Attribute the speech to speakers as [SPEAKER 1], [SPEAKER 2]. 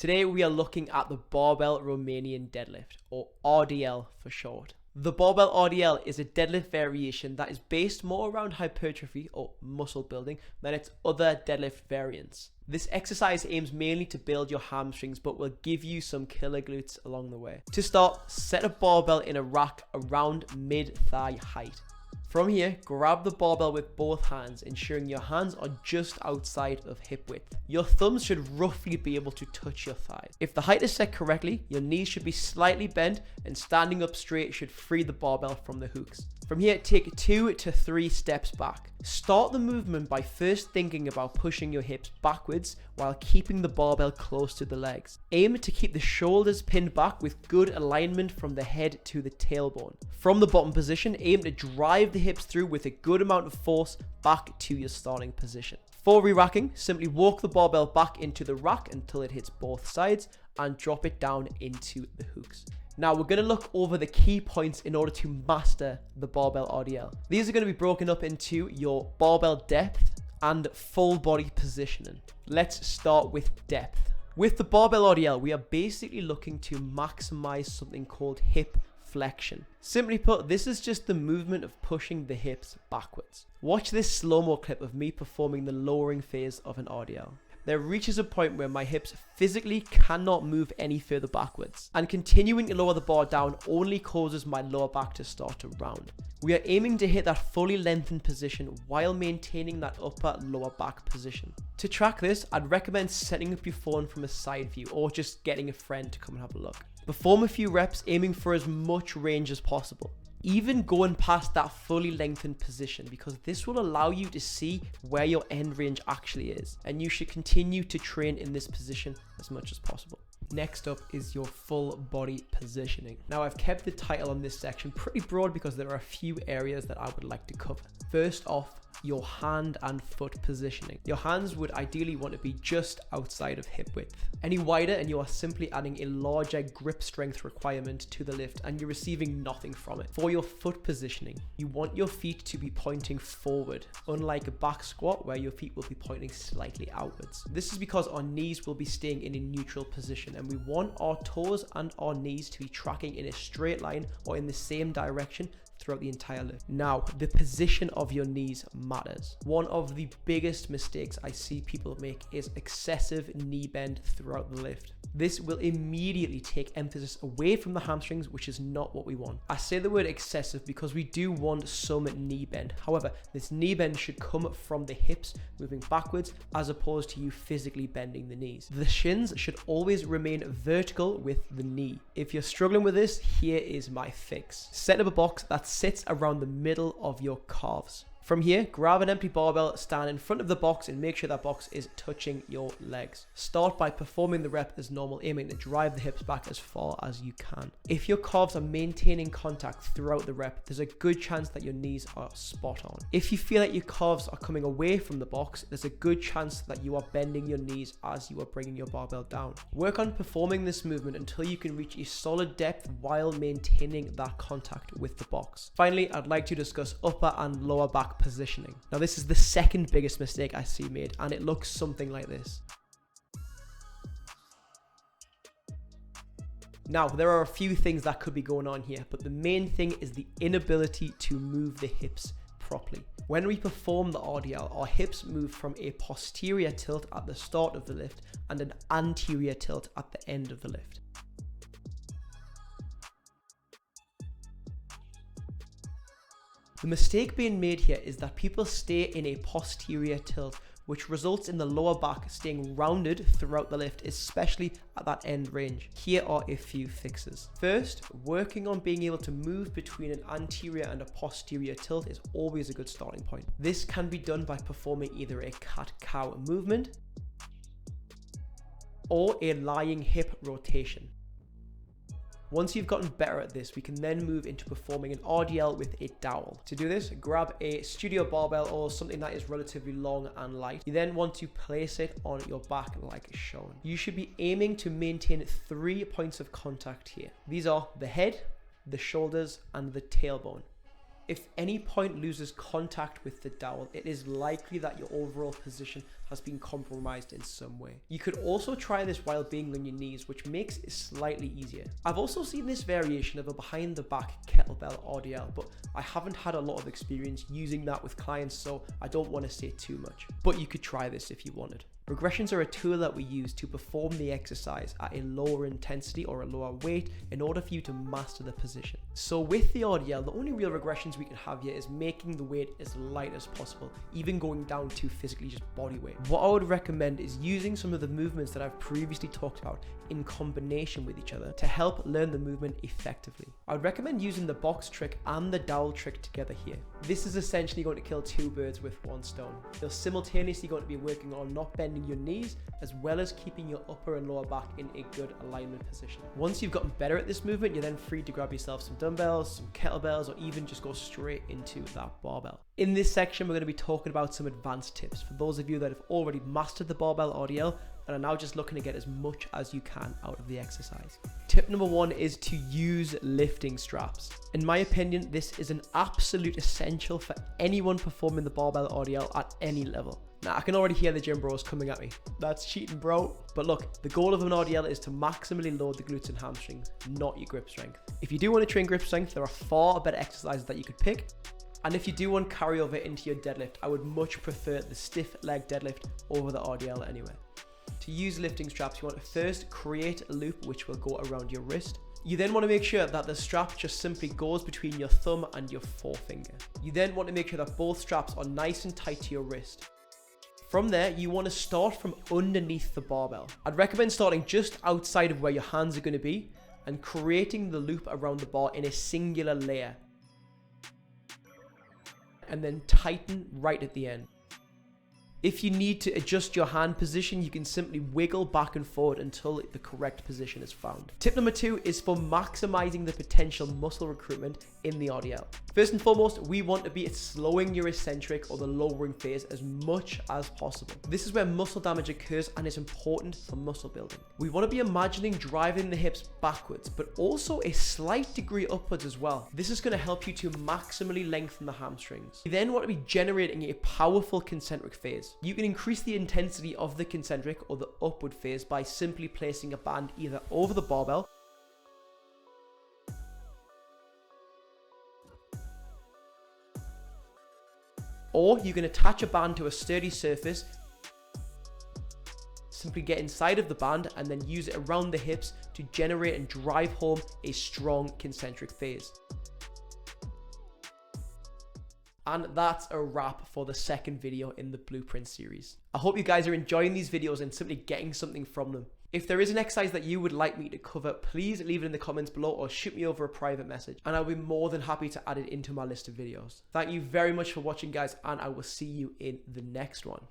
[SPEAKER 1] Today we are looking at the barbell Romanian deadlift, or RDL for short. The barbell RDL is a deadlift variation that is based more around hypertrophy or muscle building than its other deadlift variants. This exercise aims mainly to build your hamstrings but will give you some killer glutes along the way. To start, set a barbell in a rack around mid-thigh height. From here, grab the barbell with both hands, ensuring your hands are just outside of hip width. Your thumbs should roughly be able to touch your thighs. If the height is set correctly, your knees should be slightly bent and standing up straight should free the barbell from the hooks. From here, take 2 to 3 steps back. Start the movement by first thinking about pushing your hips backwards while keeping the barbell close to the legs. Aim to keep the shoulders pinned back with good alignment from the head to the tailbone. From the bottom position, aim to drive the hips through with a good amount of force back to your starting position. For re-racking, simply walk the barbell back into the rack until it hits both sides and drop it down into the hooks. Now we're going to look over the key points in order to master the barbell RDL. These are going to be broken up into your barbell depth and full body positioning. Let's start with depth. With the barbell RDL, we are basically looking to maximize something called hip flexion. Simply put, this is just the movement of pushing the hips backwards. Watch this slow-mo clip of me performing the lowering phase of an RDL. There reaches a point where my hips physically cannot move any further backwards, and continuing to lower the bar down only causes my lower back to start to round. We are aiming to hit that fully lengthened position while maintaining that upper lower back position. To track this, I'd recommend setting up your phone from a side view or just getting a friend to come and have a look. Perform a few reps aiming for as much range as possible, even going past that fully lengthened position, because this will allow you to see where your end range actually is, and you should continue to train in this position as much as possible. Next up is your full body positioning. Now I've kept the title on this section pretty broad because there are a few areas that I would like to cover. First off, your hand and foot positioning. Your hands would ideally want to be just outside of hip width. Any wider and you are simply adding a larger grip strength requirement to the lift and you're receiving nothing from it. For your foot positioning, you want your feet to be pointing forward, unlike a back squat where your feet will be pointing slightly outwards. This is because our knees will be staying in a neutral position and we want our toes and our knees to be tracking in a straight line or in the same direction throughout the entire lift. Now, the position of your knees matters. One of the biggest mistakes I see people make is excessive knee bend throughout the lift. This will immediately take emphasis away from the hamstrings, which is not what we want. I say the word excessive because we do want some knee bend. However, this knee bend should come from the hips moving backwards as opposed to you physically bending the knees. The shins should always remain vertical with the knee. If you're struggling with this, here is my fix. Set up a box that sits around the middle of your calves. From here, grab an empty barbell, stand in front of the box and make sure that box is touching your legs. Start by performing the rep as normal, aiming to drive the hips back as far as you can. If your calves are maintaining contact throughout the rep, there's a good chance that your knees are spot on. If you feel like your calves are coming away from the box, there's a good chance that you are bending your knees as you are bringing your barbell down. Work on performing this movement until you can reach a solid depth while maintaining that contact with the box. Finally, I'd like to discuss upper and lower back positioning. Now this is the second biggest mistake I see made and it looks something like this. Now there are a few things that could be going on here, but the main thing is the inability to move the hips properly. When we perform the RDL, our hips move from a posterior tilt at the start of the lift and an anterior tilt at the end of the lift. The mistake being made here is that people stay in a posterior tilt, which results in the lower back staying rounded throughout the lift, especially at that end range. Here are a few fixes. First, working on being able to move between an anterior and a posterior tilt is always a good starting point. This can be done by performing either a cat-cow movement or a lying hip rotation. Once you've gotten better at this, we can then move into performing an RDL with a dowel. To do this, grab a studio barbell or something that is relatively long and light. You then want to place it on your back like shown. You should be aiming to maintain 3 points of contact here. These are the head, the shoulders, and the tailbone. If any point loses contact with the dowel, it is likely that your overall position has been compromised in some way. You could also try this while being on your knees, which makes it slightly easier. I've also seen this variation of a behind the back kettlebell RDL, but I haven't had a lot of experience using that with clients, so I don't want to say too much. But you could try this if you wanted. Regressions are a tool that we use to perform the exercise at a lower intensity or a lower weight in order for you to master the position. So with the RDL, the only real regressions we can have here is making the weight as light as possible, even going down to physically just body weight. What I would recommend is using some of the movements that I've previously talked about in combination with each other to help learn the movement effectively. I would recommend using the box trick and the dowel trick together here. This is essentially going to kill two birds with one stone. You're simultaneously going to be working on not bending your knees as well as keeping your upper and lower back in a good alignment position. Once you've gotten better at this movement, you're then free to grab yourself some dumbbells, some kettlebells, or even just go straight into that barbell. In this section, we're going to be talking about some advanced tips for those of you that have already mastered the barbell RDL and are now just looking to get as much as you can out of the exercise. Tip number one is to use lifting straps. In my opinion, this is an absolute essential for anyone performing the barbell RDL at any level. Now, I can already hear the gym bros coming at me. That's cheating, bro. But look, the goal of an RDL is to maximally load the glutes and hamstrings, not your grip strength. If you do want to train grip strength, there are far better exercises that you could pick. And if you do want carryover into your deadlift, I would much prefer the stiff leg deadlift over the RDL anyway. To use lifting straps, you want to first create a loop which will go around your wrist. You then want to make sure that the strap just simply goes between your thumb and your forefinger. You then want to make sure that both straps are nice and tight to your wrist. From there, you want to start from underneath the barbell. I'd recommend starting just outside of where your hands are going to be and creating the loop around the bar in a singular layer. And then tighten right at the end. If you need to adjust your hand position, you can simply wiggle back and forward until the correct position is found. Tip number two is for maximizing the potential muscle recruitment in the RDL. First and foremost, we want to be slowing your eccentric or the lowering phase as much as possible. This is where muscle damage occurs and is important for muscle building. We want to be imagining driving the hips backwards, but also a slight degree upwards as well. This is going to help you to maximally lengthen the hamstrings. You then want to be generating a powerful concentric phase. You can increase the intensity of the concentric or the upward phase by simply placing a band either over the barbell or you can attach a band to a sturdy surface, simply get inside of the band and then use it around the hips to generate and drive home a strong concentric phase. And that's a wrap for the second video in the Blueprint series. I hope you guys are enjoying these videos and simply getting something from them. If there is an exercise that you would like me to cover, please leave it in the comments below or shoot me over a private message and I'll be more than happy to add it into my list of videos. Thank you very much for watching, guys, and I will see you in the next one.